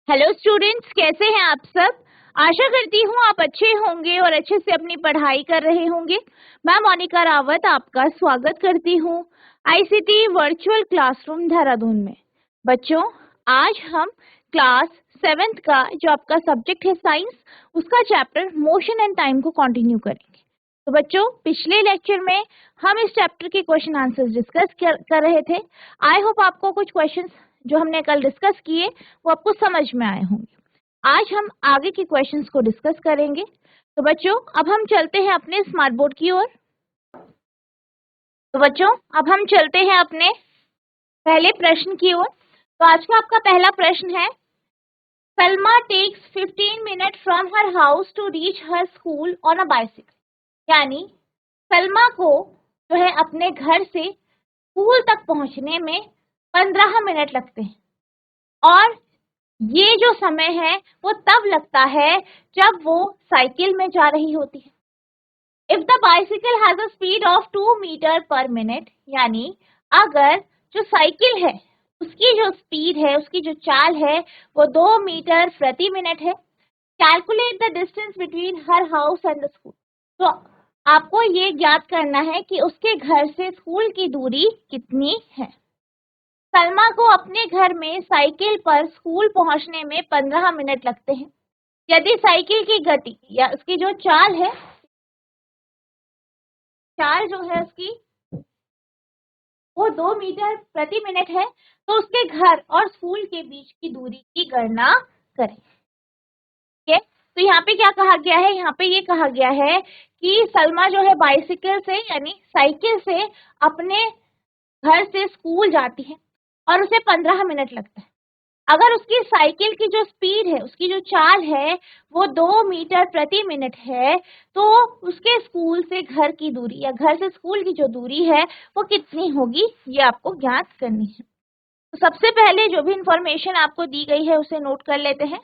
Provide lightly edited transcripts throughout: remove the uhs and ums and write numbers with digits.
Hello students, कैसे हैं आप सब। आशा करती हूँ आप अच्छे होंगे और अच्छे से अपनी पढ़ाई कर रहे होंगे। मैं मोनिका रावत आपका स्वागत करती हूँ आईसीटी वर्चुअल क्लासरूम देहरादून में। बच्चों, आज हम क्लास 7th का जो आपका सब्जेक्ट है साइंस, उसका चैप्टर मोशन एंड टाइम को कंटिन्यू करेंगे। तो बच्चों, पिछले लेक्चर में हम इस चैप्टर के क्वेश्चन आंसर्स डिस्कस कर रहे थे। आई होप आपको कुछ क्वेश्चंस जो हमने कल डिस्कस किए वो आपको समझ में आए होंगे। आज हम आगे के क्वेश्चंस को डिस्कस करेंगे। तो बच्चों, अब हम चलते हैं अपने स्मार्ट बोर्ड की ओर। तो बच्चों, अब हम चलते हैं अपने पहले प्रश्न की ओर। तो आज का आपका पहला प्रश्न है, Salma takes 15 minute from her house to reach her school on a bicycle. यानी सलमा को जो है अपने घर से स्कूल तक पहुंचने में 15 मिनट लगते हैं, और ये जो समय है वो तब लगता है जब वो साइकिल में जा रही होती है। If the bicycle has a speed of 2 metre per minute, यानी अगर जो साइकिल है उसकी जो स्पीड है, उसकी जो चाल है वो 2 मीटर प्रति मिनट है। Calculate the distance between her house and the school. तो आपको ये ज्ञात करना है कि उसके घर से स्कूल की दूरी कितनी है। सलमा को अपने घर में साइकिल पर स्कूल पहुंचने में 15 मिनट लगते हैं। यदि साइकिल की गति या उसकी जो चाल है, चाल जो है उसकी वो 2 मीटर प्रति मिनट है, तो उसके घर और स्कूल के बीच की दूरी की गणना करें। ठीक है, तो यहाँ पे क्या कहा गया है, यहाँ पे ये कहा गया है कि सलमा जो है बाइसिकल से यानी साइकिल से अपने घर से स्कूल जाती है और उसे 15 मिनट लगता है। अगर उसकी साइकिल की जो स्पीड है, उसकी जो चाल है वो 2 मीटर प्रति मिनट है, तो उसके स्कूल से घर की दूरी या घर से स्कूल की जो दूरी है वो कितनी होगी, ये आपको ज्ञात करनी है। तो सबसे पहले जो भी इंफॉर्मेशन आपको दी गई है उसे नोट कर लेते हैं।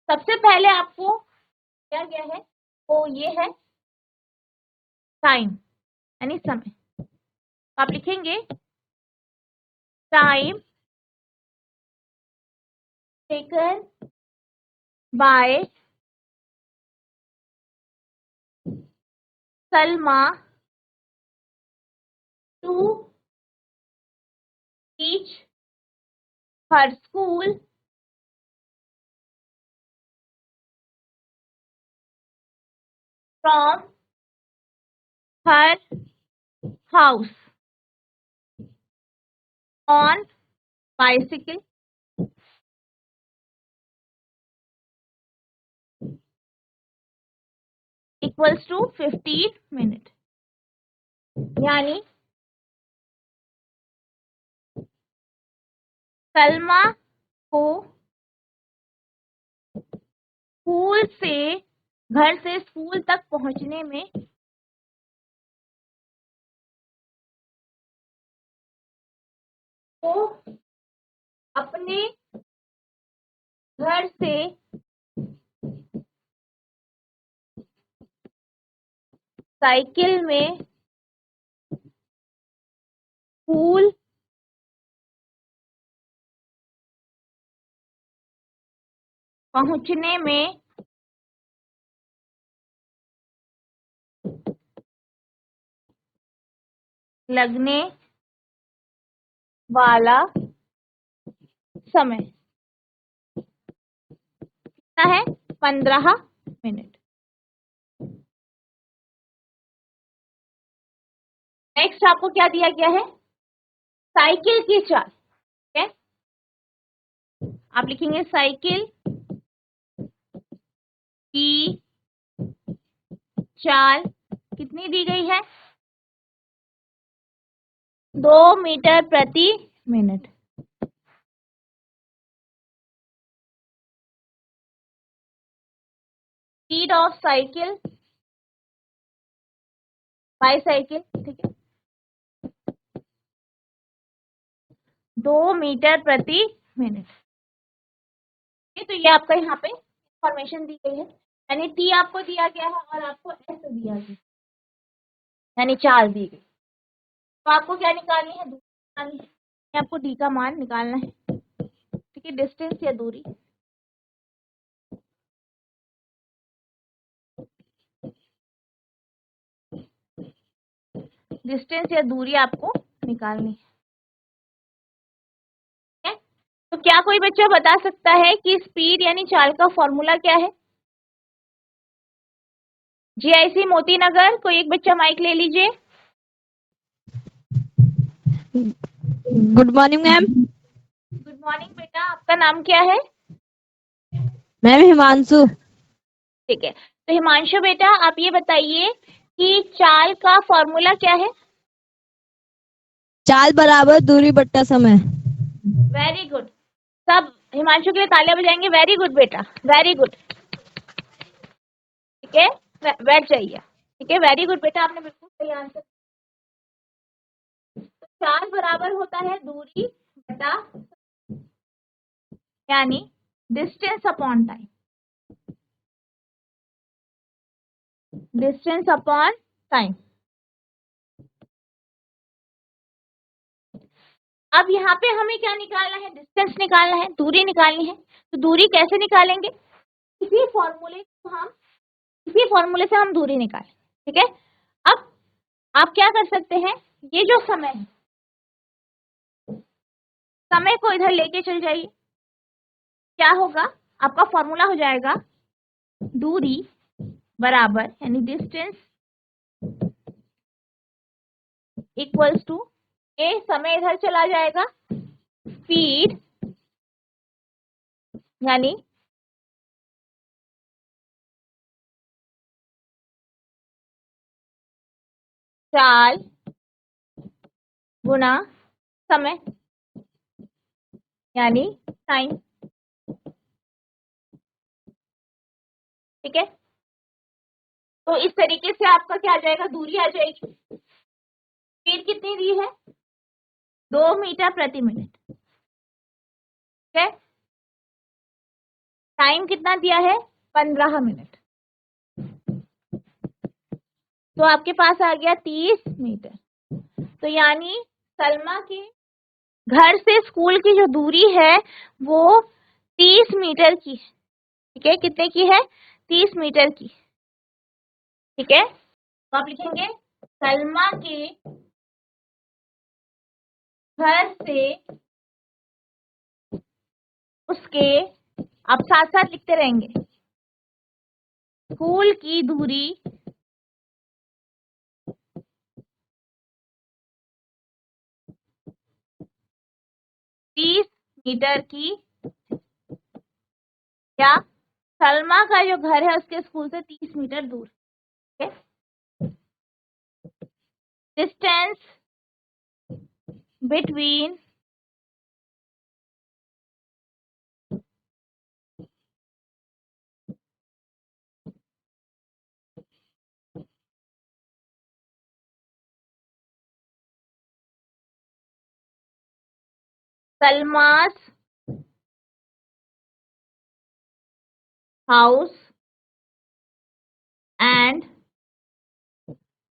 सबसे पहले आपको क्या गया है वो ये है टाइम यानी समय। आप लिखेंगे time taken by Salma to reach her school from her house on bicycle equals to 15 minute. यानी सलमा को स्कूल से घर से स्कूल तक पहुंचने में वो अपने घर से साइकिल में स्कूल पहुंचने में लगने वाला समय कितना है, 15 मिनट। नेक्स्ट आपको क्या दिया गया है, साइकिल की चाल। ठीक है, आप लिखेंगे साइकिल की चाल कितनी दी गई है, 2 मीटर प्रति minute. Speed of cycle bicycle, ठीक है, 2 मीटर प्रति मिनट। तो ये आपका यहाँ पे इंफॉर्मेशन दी गई है, यानी टी आपको दिया गया है और आपको एस दिया गया, यानी चाल दी गई। तो आपको क्या निकालनी है, दूरी निकालनी है। आपको डी का मान निकालना है, ठीक है, डिस्टेंस या दूरी। डिस्टेंस या दूरी आपको निकालनी है। तो क्या कोई बच्चा बता सकता है कि स्पीड यानी चाल का फॉर्मूला क्या है? जीआईसी मोती नगर, कोई एक बच्चा माइक ले लीजिए। Good morning ma'am. Good morning बेटा, आपका नाम क्या है? मैम हिमांशु। ठीक है, तो हिमांशु बेटा आप ये बताइए कि चाल का फॉर्मूला क्या है? चाल बराबर दूरी बट्टा समय। वेरी गुड, सब हिमांशु के लिए तालियां बजाएंगे। वेरी गुड बेटा, वेरी गुड। ठीक है, बैठ जाइए। ठीक है, वेरी गुड बेटा, आपने बिल्कुल सही आंसर। तो चाल बराबर होता है दूरी बटा यानी distance upon time. Distance upon time. अब यहाँ पे हमें क्या निकालना है? डिस्टेंस निकालना है, दूरी निकालनी है। तो दूरी कैसे निकालेंगे? इसी फॉर्मूले से हम दूरी निकालें। ठीक है, अब आप क्या कर सकते हैं, ये जो समय है, समय को इधर लेके चल जाइए। क्या होगा? आपका फॉर्मूला हो जाएगा दूरी बराबर यानी डिस्टेंस इक्वल्स टू ए, समय इधर चला जाएगा, स्पीड यानी चाल गुना समय यानी टाइम। ठीक है, तो इस तरीके से आपका क्या आ जाएगा? दूरी आ जाएगी। स्पीड कितनी दी है? 2 मीटर प्रति मिनट। ठीक है, टाइम कितना दिया है? 15 मिनट। तो आपके पास आ गया 30 मीटर। तो यानी सलमा के घर से स्कूल की जो दूरी है वो 30 मीटर की है। ठीक है, कितने की है? 30 मीटर की। ठीक है, तो आप लिखेंगे सलमा के घर से उसके, आप साथ साथ लिखते रहेंगे, स्कूल की दूरी 30 मीटर की, या सलमा का जो घर है उसके स्कूल से 30 मीटर दूर। ठीक है, डिस्टेंस बिटवीन सलमा's house and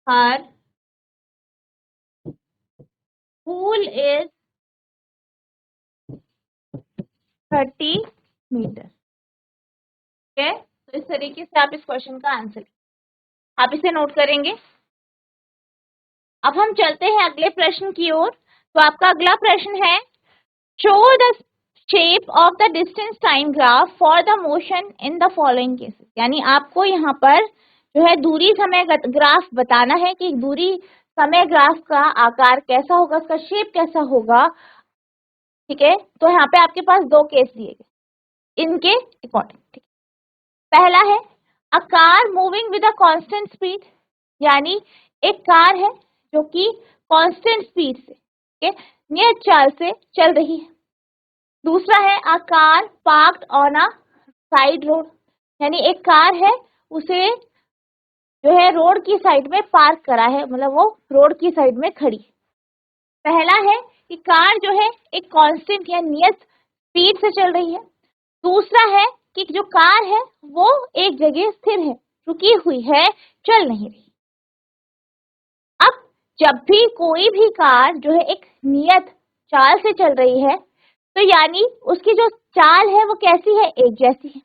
her school is 30 metre. ठीक है, तो इस तरीके से आप इस क्वेश्चन का आंसर, आप इसे नोट करेंगे। अब हम चलते हैं अगले प्रश्न की ओर। तो आपका अगला प्रश्न है, show the shape of the distance time graph for the motion in the following cases. यानी आपको यहाँ पर जो है दूरी समय ग्राफ बताना है कि दूरी समय ग्राफ का आकार कैसा होगा, उसका शेप कैसा होगा। ठीक है, तो यहाँ पे आपके पास 2 केस दिए गए इनके अकॉर्डिंग। पहला है a car moving with a constant speed, यानी एक कार है जो कि कांस्टेंट स्पीड से, नियत चाल से चल रही है। दूसरा है a car parked on a side road, यानी एक कार है उसे जो है रोड की साइड में पार्क करा है, मतलब वो रोड की साइड में खड़ी। पहला है कि कार जो है एक कांस्टेंट या नियत स्पीड से चल रही है। दूसरा है कि जो कार है वो एक जगह स्थिर है, रुकी हुई है, चल नहीं रही। अब जब भी कोई भी कार जो है एक नियत चाल से चल रही है, तो यानी उसकी जो चाल है वो कैसी है? एक जैसी है।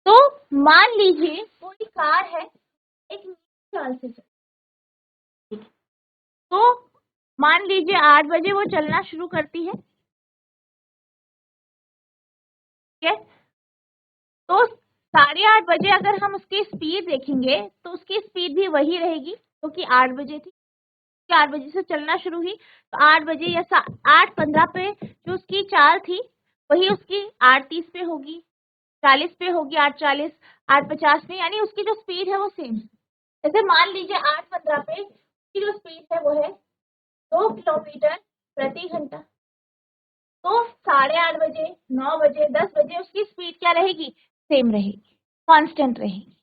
तो मान लीजिए कोई कार है एक नियत चाल से चल, तो मान लीजिए 8 बजे वो चलना शुरू करती है, ठीक है। तो 8:30 बजे अगर हम उसकी स्पीड देखेंगे तो उसकी स्पीड भी वही रहेगी क्योंकि 8 बजे थी, 8 बजे से चलना शुरू हुई, तो 8 बजे या 8:15 पे जो उसकी चाल थी वही उसकी 8:30 पे होगी, 40 पे होगी, 8:40, 8:50 में, यानी उसकी जो स्पीड है वो सेम। जैसे मान लीजिए 8:15 पे उसकी जो स्पीड है वो है 2 किलोमीटर प्रति घंटा, तो 8:30 बजे, 9 बजे, 10 बजे उसकी स्पीड क्या रहेगी? सेम रहेगी, कांस्टेंट रहेगी।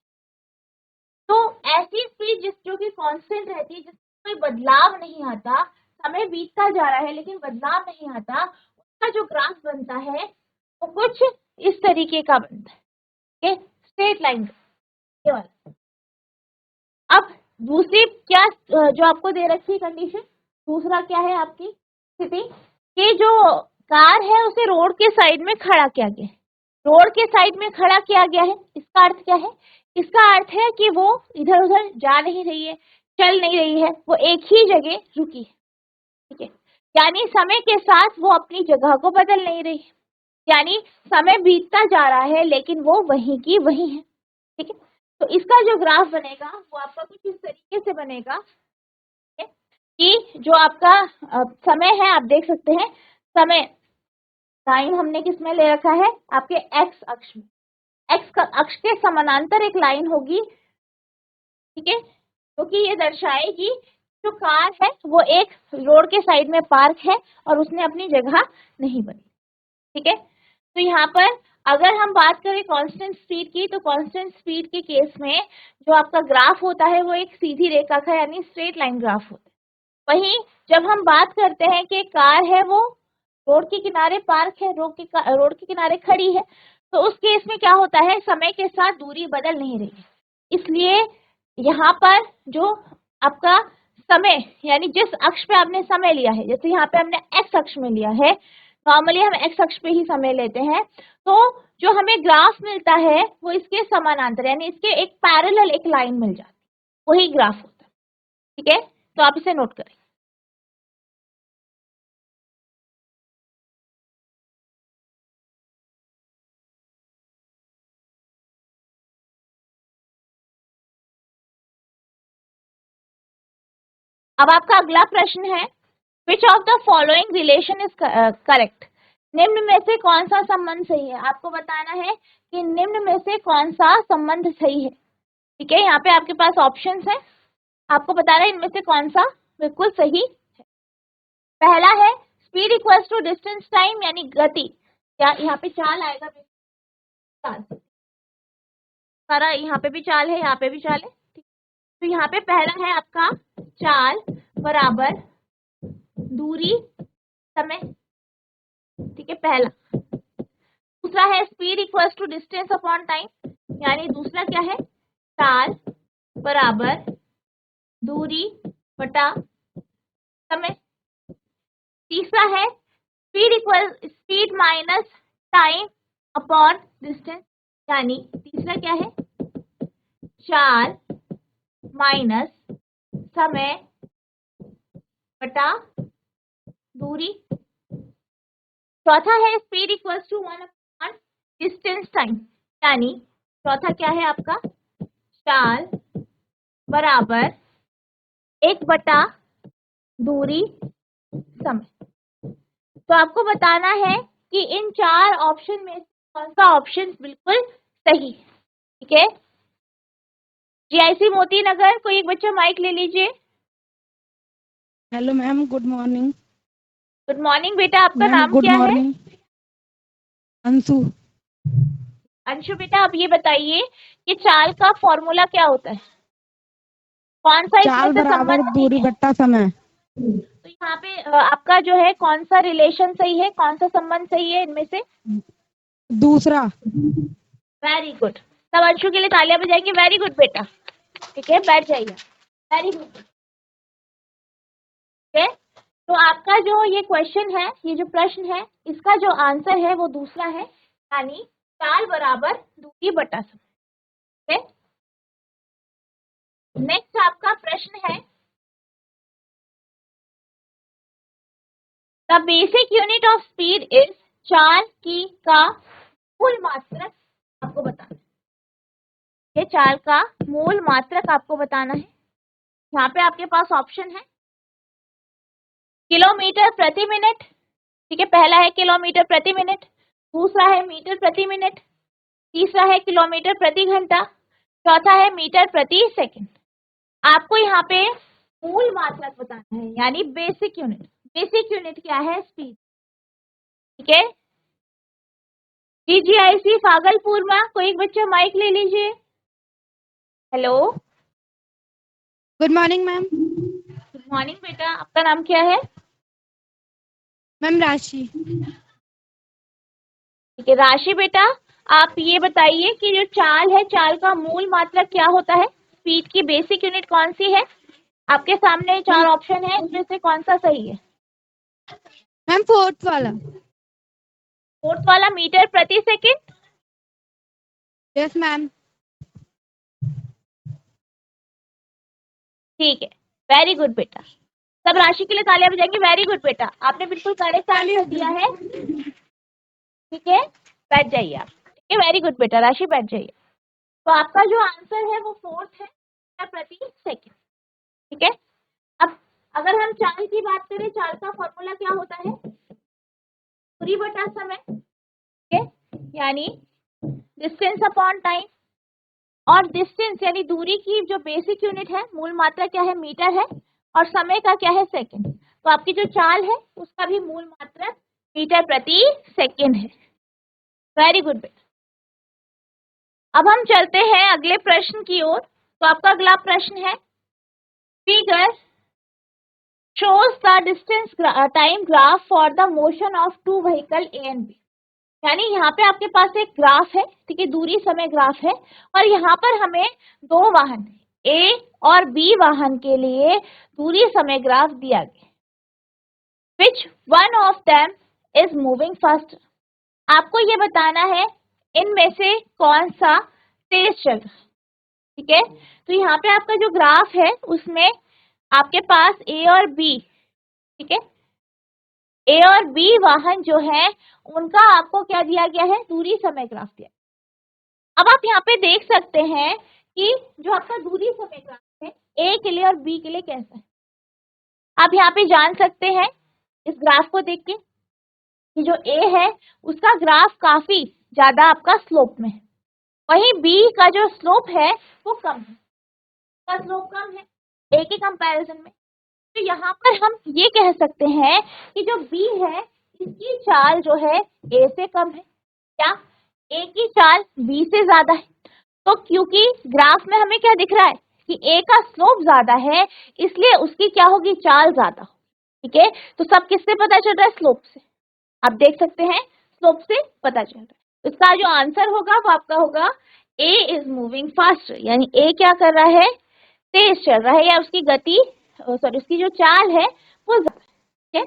तो ऐसी स्पीड जो कि कांस्टेंट रहती है, जिसमें कोई बदलाव नहीं आता, समय बीतता जा रहा है लेकिन बदलाव नहीं आता, उसका जो ग्राफ बनता है वो कुछ इस तरीके का बनता है, स्ट्रेट लाइन के वाला। अब दूसरी क्या जो आपको दे रखी है कंडीशन, दूसरा क्या है आपकी स्थिति कि जो कार है उसे रोड के साइड में खड़ा किया गया है, रोड के साइड में खड़ा किया गया है। इसका अर्थ क्या है? इसका अर्थ है कि वो इधर उधर जा नहीं रही है, चल नहीं रही है, वो एक ही जगह रुकी है, ठीक है। यानी समय के साथ वो अपनी जगह को बदल नहीं रही है, यानी समय बीतता जा रहा है लेकिन वो वहीं की वहीं है, ठीक है। तो इसका जो ग्राफ बनेगा वो आपका कुछ इस तरीके से बनेगा कि जो आपका समय है, आप देख सकते हैं समय टाइम हमने किस में ले रखा है? आपके एक्स अक्ष में, एक्स अक्ष के समानांतर एक लाइन होगी, ठीक है, क्योंकि ये दर्शाएगी जो कार है वो एक रोड के साइड में पार्क है और उसने अपनी जगह नहीं बदली, ठीक है। तो यहाँ पर अगर हम बात करें कांस्टेंट स्पीड की, तो कांस्टेंट स्पीड के केस में जो आपका ग्राफ होता है वो एक सीधी रेखा का यानी स्ट्रेट लाइन ग्राफ होता है। वहीं जब हम बात करते हैं कि कार है वो रोड के किनारे पार्क है, रोड के किनारे खड़ी है, तो उस केस में क्या होता है? समय के साथ दूरी बदल नहीं रही है, इसलिए यहाँ पर जो आपका समय यानी जिस अक्ष पे आपने समय लिया है, जैसे यहाँ पे हमने एक्स अक्ष में लिया है, नॉर्मली हम एक्स अक्ष पे ही समय लेते हैं, तो जो हमें ग्राफ मिलता है वो इसके समानांतर यानी इसके एक पैरेलल एक लाइन मिल जाती है, वही ग्राफ होता है, ठीक है। तो आप इसे नोट करें। अब आपका अगला प्रश्न है, which of the following relation is correct? निम्न में से कौन सा संबंध सही है? आपको बताना है कि निम्न में से कौन सा संबंध सही है, ठीक है। यहाँ पे आपके पास ऑप्शंस है, आपको बताना है इनमें से कौन सा बिल्कुल सही है। पहला है speed equals to distance time यानी गति, या यहाँ पे चाल आएगा, चाल सारा, यहाँ पे भी चाल है, यहाँ पे भी चाल है, तो यहाँ पे पहला है आपका चाल बराबर दूरी समय, ठीक है, पहला। दूसरा है speed equals to distance upon time, यानी दूसरा क्या है? चाल बराबर दूरी बटा समय। तीसरा है speed minus time upon distance, यानी तीसरा क्या है? चाल माइनस समय बटा दूरी। चौथा है speed equals to 1 upon distance time, यानी चौथा क्या है आपका? चाल बराबर 1 बटा दूरी समय। तो आपको बताना है कि इन चार ऑप्शन में कौन सा ऑप्शन बिल्कुल सही है, ठीक है। जीआईसी मोती नगर, कोई एक बच्चा माइक ले लीजिए। Hello ma'am, good morning. Good morning बेटा, आपका मैम नाम गुड क्या है? मॉर्निंग। अंशु। अंशु बेटा, आप ये बताइए कि चाल का फॉर्मूला क्या होता है? कौन सा इसमें चाल से बराबर संबंध दूरी नहीं है? बट्टा समय। तो यहाँ पे आपका जो है कौन सा रिलेशन सही है, कौन सा संबंध सही है इनमें से? दूसरा। वेरी गुड, सब अंशु के लिए तालियां बजाएंगे। वेरी गुड बेटा, ठीक है, बैठ जाइए। वेरी गुड, ठीक है। तो आपका जो ये क्वेश्चन है, ये जो प्रश्न है, इसका जो आंसर है वो दूसरा है, यानी चाल बराबर दूरी बटा समय, ठीक है। नेक्स्ट आपका प्रश्न है, the basic unit of speed is चाल की का मूल मात्रक आपको बताना है। ये चाल का मूल मात्रक आपको बताना है। यहाँ पे आपके पास ऑप्शन है किलोमीटर प्रति मिनट, ठीक है, पहला है किलोमीटर प्रति मिनट, दूसरा है मीटर प्रति मिनट, तीसरा है किलोमीटर प्रति घंटा, चौथा है मीटर प्रति सेकंड। आपको यहाँ पे मूल मात्रक बताना है, यानी बेसिक यूनिट। बेसिक यूनिट क्या है? स्पीड, ठीक है। GGIC भागलपुर में कोई एक बच्चा माइक ले लीजिए। Hello, good morning ma'am. Good morning बेटा, आपका नाम क्या है? मैम राशि। ठीक है राशि बेटा, आप ये बताइए कि जो चाल है, चाल का मूल मात्रक क्या होता है? स्पीड की बेसिक यूनिट कौन सी है? आपके सामने 4 ऑप्शन है, इसमें से कौन सा सही है? मैम फोर्थ वाला। फोर्थ वाला, मीटर प्रति सेकंड। Yes ma'am. ठीक है, वेरी गुड बेटा। सब राशि के लिए तालियां बजाएंगे। वेरी गुड बेटा, आपने बिल्कुल करेक्ट आंसर दिया है। ठीक है, बैठ जाइए आप। ठीक है, वेरी गुड बेटा, राशि बैठ जाइए। तो आपका जो आंसर है वो फोर्थ है, मीटर प्रति सेकंड। ठीक है, अब अगर हम चाल की बात करें, चाल का फॉर्मूला क्या होता है? दूरी बटा समय, ठीक है, यानी डिस्टेंस अपॉन टाइम। और डिस्टेंस यानी दूरी की जो बेसिक यूनिट है, मूल मात्रा क्या है? मीटर है, और समय का क्या है? सेकंड। तो आपकी जो चाल है उसका भी मूल मात्रा मीटर प्रति सेकंड है। वेरी गुड बेटा। अब हम चलते हैं अगले प्रश्न की ओर। तो आपका अगला प्रश्न है, figure shows the distance time graph for the motion of two vehicle A and B। यानी यहाँ पे आपके पास एक ग्राफ है, ठीक है, दूरी समय ग्राफ है, और यहाँ पर हमें 2 वाहन A और B वाहन के लिए दूरी समय ग्राफ दिया गया। Which one of them is moving faster? आपको ये बताना है इनमें से कौन सा तेज चल रहा है। ठीक है, तो यहाँ पे आपका जो ग्राफ है उसमें आपके पास A और B, ठीक है, A और B वाहन जो है उनका आपको क्या दिया गया है? दूरी समय ग्राफ दिया। अब आप यहाँ पे देख सकते हैं कि जो आपका दूरी समय ग्राफ है A के लिए और B के लिए कैसा है। आप यहाँ पे जान सकते हैं इस ग्राफ को देख के कि जो A है उसका ग्राफ काफी ज्यादा आपका स्लोप में है, वहीं B का जो स्लोप है वो कम है, का स्लोप कम है A के कंपैरिजन में। तो यहाँ पर हम ये कह सकते हैं कि जो B है इसकी चाल जो है A से कम है, क्या A की चाल B से ज्यादा है। तो क्योंकि ग्राफ में हमें क्या दिख रहा है कि A का स्लोप ज्यादा है, इसलिए उसकी क्या होगी? चाल ज्यादा। ठीक है, तो सब किससे पता चल रहा है? स्लोप से। आप देख सकते हैं स्लोप से पता चल रहा है। इसका जो आंसर होगा वो आपका होगा A इज मूविंग फास्टर, यानी A क्या कर रहा है? तेज चल रहा है, या उसकी गति, सॉरी, उसकी जो चाल है वो ज्यादा है। ठीक है,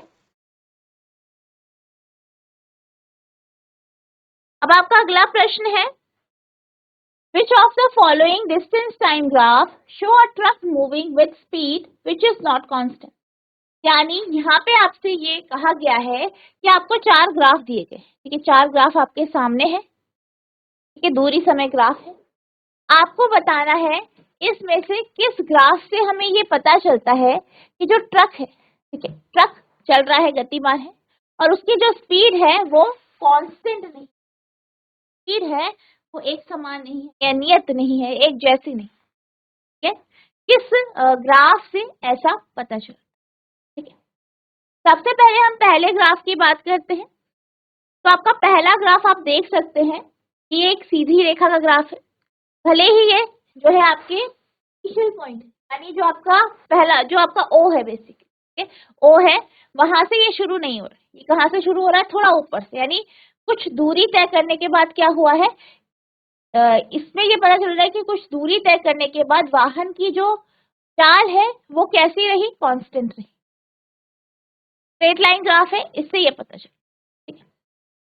अब आपका अगला प्रश्न है, which of the following distance time graph show a truck moving with speed which is not constant। यानी यहाँ पे आपसे ये कहा गया है कि आपको 4 ग्राफ दिए गए, ठीक है, 4 ग्राफ आपके सामने है, ठीक है, दूरी समय ग्राफ है। आपको बताना है इसमें से किस ग्राफ से हमें ये पता चलता है कि जो ट्रक है, ठीक है, ट्रक चल रहा है, गतिमान है, और उसकी जो स्पीड है वो कांस्टेंट नहीं, स्पीड है वो एक समान नहीं है, या नियत नहीं है, एक जैसी नहीं। ठीक है, किस ग्राफ से ऐसा पता चलता? ठीक है, सबसे पहले हम पहले ग्राफ की बात करते हैं। तो आपका पहला ग्राफ आप देख सकते हैं, ये एक सीधी रेखा का ग्राफ है, भले ही ये जो है आपके इनिशियल पॉइंट, यानी जो आपका पहला, जो आपका O है बेसिक, ठीक है, O है, वहां से ये शुरू नहीं हो रहा है। ये कहाँ से शुरू हो रहा है? थोड़ा ऊपर से, यानी कुछ दूरी तय करने के बाद क्या हुआ है, इसमें ये पता चल रहा है कि कुछ दूरी तय करने के बाद वाहन की जो चाल है वो कैसी रही? कांस्टेंट रही। स्ट्रेट लाइन ग्राफ है, इससे ये पता चल। ठीक है,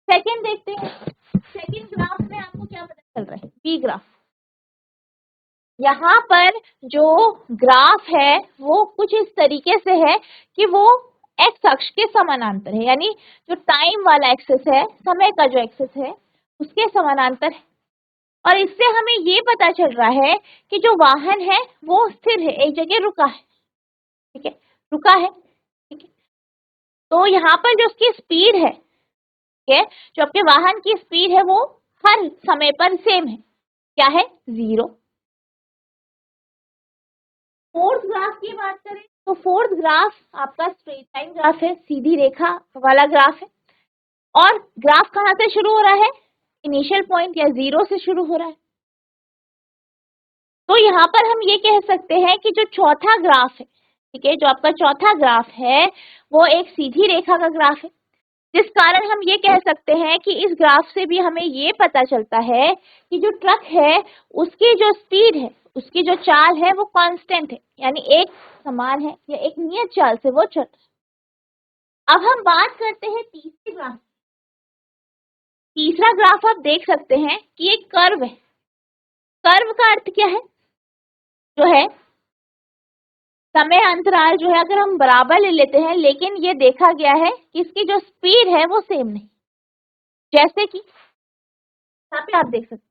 सेकंड देखते हैं। सेकंड ग्राफ में आपको क्या पता चल रहा है? B graph. यहाँ पर जो ग्राफ है वो कुछ इस तरीके से है कि वो एक्स अक्ष के समानांतर है, यानी जो टाइम वाला एक्सेस है, समय का जो एक्सेस है उसके समानांतर है। और इससे हमें ये पता चल रहा है कि जो वाहन है वो स्थिर है, एक जगह रुका है, ठीक है, रुका है, ठीक है। तो यहाँ पर जो उसकी स्पीड है, ठीक है, जो आपके वाहन की स्पीड है वो हर समय पर सेम है, क्या है, 0। फोर्थ ग्राफ की बात करें तो फोर्थ ग्राफ आपका स्ट्रेट लाइन ग्राफ है, सीधी रेखा वाला ग्राफ है। और ग्राफ कहाँ से शुरू हो रहा है, इनिशियल पॉइंट या 0 से शुरू हो रहा है। तो यहाँ पर हम ये कह सकते हैं कि जो चौथा ग्राफ है, ठीक है, जो आपका चौथा ग्राफ है वो एक सीधी रेखा का ग्राफ है, जिस कारण हम ये कह सकते हैं कि इस ग्राफ से भी हमें ये पता चलता है कि जो ट्रक है उसकी जो स्पीड है, उसकी जो चाल है वो कांस्टेंट है, यानी एक समान है या एक नियत चाल से वो चल रहा है। अब हम बात करते हैं तीसरे ग्राफ। तीसरा ग्राफ आप देख सकते हैं कि एक कर्व है। कर्व का अर्थ क्या है, जो है समय अंतराल जो है अगर हम बराबर ले लेते हैं, लेकिन ये देखा गया है कि इसकी जो स्पीड है वो सेम नहीं। जैसे कि यहाँ पे आप देख सकते हैं,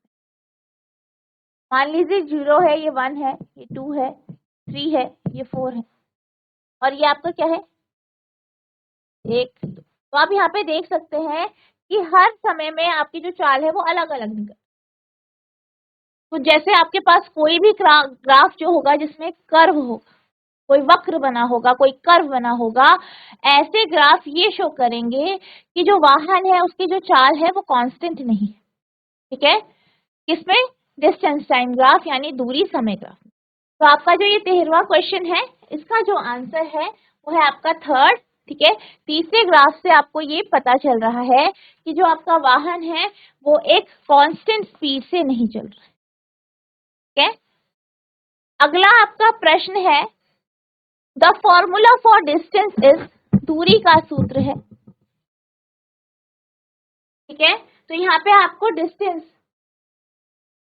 मान लीजिए 0 है, ये 1 है, ये 2 है, 3 है, ये 4 है, और ये आपका क्या है, 1। तो आप यहाँ पे देख सकते हैं कि हर समय में आपकी जो चाल है वो अलग अलग निकल। तो जैसे आपके पास कोई भी ग्राफ जो होगा जिसमें कर्व होगा, कोई वक्र बना होगा, कोई कर्व बना होगा, ऐसे ग्राफ ये शो करेंगे कि जो वाहन है उसकी जो चाल है वो कांस्टेंट नहीं है, ठीक है। किसमें, डिस्टेंस टाइम ग्राफ यानी दूरी समय ग्राफ। तो आपका जो ये 13वां क्वेश्चन है इसका जो आंसर है वो है आपका थर्ड, ठीक है। तीसरे ग्राफ से आपको ये पता चल रहा है कि जो आपका वाहन है वो एक कांस्टेंट स्पीड से नहीं चल रहा है, ठीक है। अगला आपका प्रश्न है, the formula for distance is, दूरी का सूत्र है, ठीक है। तो यहाँ पे आपको डिस्टेंस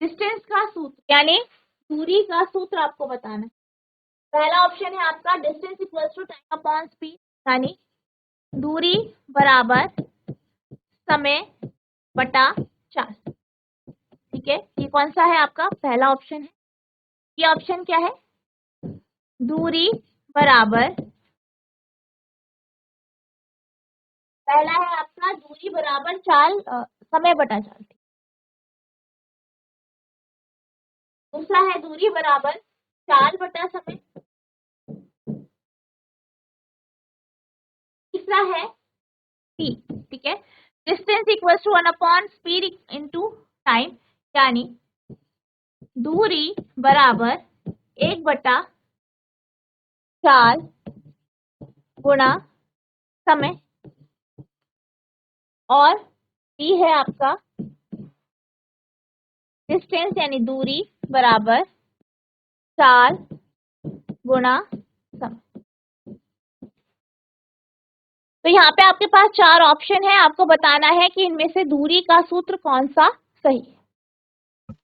का सूत्र यानी दूरी का सूत्र आपको बताना है। पहला ऑप्शन है आपका distance equals to time upon speed, यानी दूरी बराबर समय बटा चाल, ठीक है। ये कौन सा है आपका, पहला ऑप्शन है। ये ऑप्शन क्या है, दूरी बराबर, पहला है आपका दूरी बराबर चाल, समय बटा चाल। दूसरा है दूरी बराबर चाल बटा समय। तीसरा है टी, ठीक है, distance equals to 1 upon speed into time, यानी दूरी बराबर 1 बटा चाल गुणा समय। और टी है आपका डिस्टेंस यानी दूरी बराबर चाल गुणा समय। तो यहाँ पे आपके पास 4 ऑप्शन है, आपको बताना है कि इनमें से दूरी का सूत्र कौन सा सही है।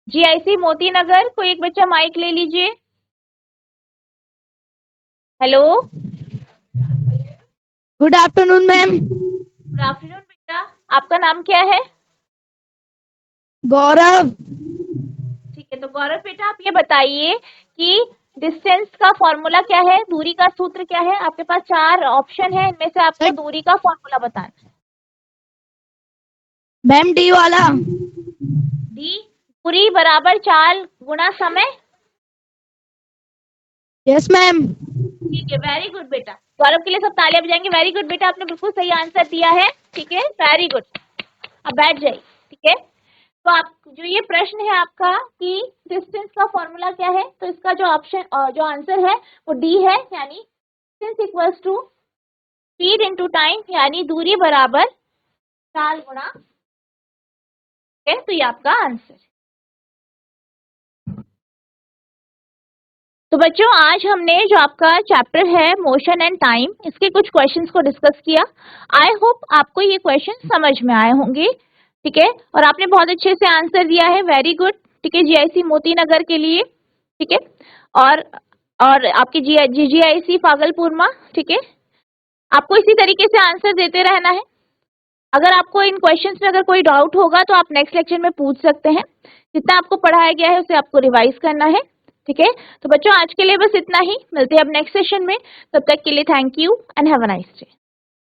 जीआईसी मोती नगर, कोई एक बच्चा माइक ले लीजिए। Hello, good afternoon ma'am. Good afternoon बेटा, आपका नाम क्या है? गौरव। ठीक है, तो गौरव बेटा आप ये बताइए कि डिस्टेंस का फॉर्मूला क्या है, दूरी का सूत्र क्या है। आपके पास 4 ऑप्शन है, इनमें से आपको दूरी का फॉर्मूला बताना है। मैम डी वाला। डी, दूरी बराबर चाल गुणा समय। Yes ma'am. ठीक है, वेरी गुड बेटा। गौरव के लिए सब तालियां बजाएंगे। वेरी गुड बेटा, आपने बिल्कुल सही आंसर दिया है, ठीक है, वेरी गुड। अब बैठ जाइए, ठीक है। तो आप जो ये प्रश्न है आपका कि डिस्टेंस का फॉर्मूला क्या है, तो इसका जो ऑप्शन जो आंसर है वो डी है, यानी distance equals to speed into time, यानी दूरी बराबर चाल गुणा, ठीक है। तो ये आपका आंसर है। तो बच्चों आज हमने जो आपका चैप्टर है मोशन एंड टाइम, इसके कुछ क्वेश्चंस को डिस्कस किया। आई होप आपको ये क्वेश्चन समझ में आए होंगे, ठीक है, और आपने बहुत अच्छे से आंसर दिया है, वेरी गुड, ठीक है, जीआईसी मोती नगर के लिए, ठीक है, और आपकी जीआईसी भागलपुर में, ठीक है। आपको इसी तरीके से आंसर देते रहना है। अगर आपको इन क्वेश्चंस में अगर कोई डाउट होगा तो आप नेक्स्ट लेक्चर में पूछ सकते हैं। जितना आपको पढ़ाया गया है उसे आपको रिवाइज करना है, ठीक है। तो बच्चों आज के लिए बस इतना ही, मिलते हैं अब नेक्स्ट सेशन में। तब तक के लिए thank you and have a nice day.